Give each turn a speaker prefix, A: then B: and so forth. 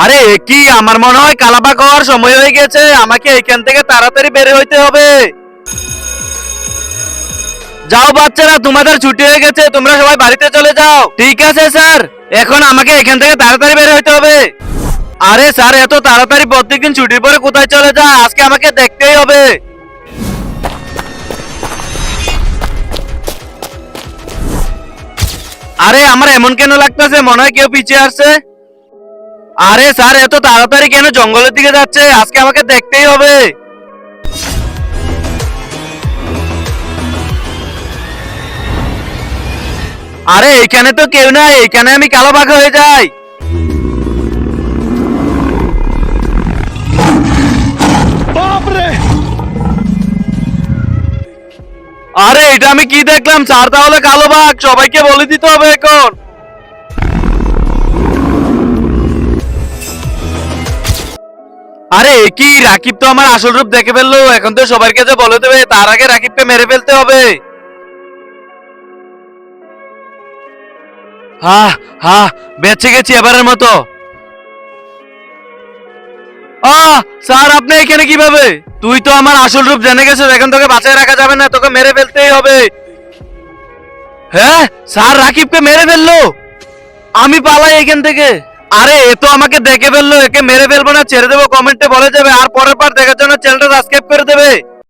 A: আরে কি আমার মনে হয় কালাবাঘ হওয়ার সময় হয়ে গেছে, আমাকে এখান থেকে তাড়াতাড়ি বের হইতে হবে। যাও বাচ্চারা, তোমাদের ছুটি হয়ে গেছে, তোমরা সবাই বাড়িতে চলে যাও। ঠিক আছে স্যার, এখন আমাকে এখান থেকে তাড়াতাড়ি বের হইতে হবে। আরে স্যার, এত তাড়াতাড়ি প্রত্যেকদিন ছুটির পরে কোথায় চলে যায়? আজকে আমাকে দেখতেই হবে। আরে আমার এমন কেন লাগতেছে, মনে হয় কেউ পিছিয়ে আসছে। আরে স্যার, এত তাড়াতাড়ি কেন জঙ্গলের দিকে যাচ্ছে? আজকে আমাকে দেখতেই হবে। আরে এখানে তো কেউ নাই, এখানে আমি কালো বাঘ হয়ে যাই। আরে এটা আমি কি দেখলাম স্যার? তাহলে কালো বাঘ, সবাইকে বলে দিতে হবে এখন। আরে কি, রাকিব তো আমার আসল রূপ দেখে ফেললো, এখন তো সবার কাছে বলে দেবে, তার আগে রাকিবকে মেরে ফেলতে হবে। হা হা, বেঁচে গেছি এবারের মতো। স্যার, আপনি এখানে কিভাবে? তুই তো আমার আসল রূপ জেনে গেছিস, এখন তোকে বাঁচায় রাখা যাবে না, তোকে মেরে ফেলতেই হবে। হ্যাঁ, স্যার রাকিবকে মেরে ফেললো। আমি পালাই এখান থেকে। আরে এ তো আমাকে দেখে ফেললো, একে মেরে ফেলবো না ছেড়ে দেবো, কমেন্টে বলে যাবে, আর পরের বার দেখার জন্য চ্যানেলটা সাবস্ক্রাইব করে দেবে।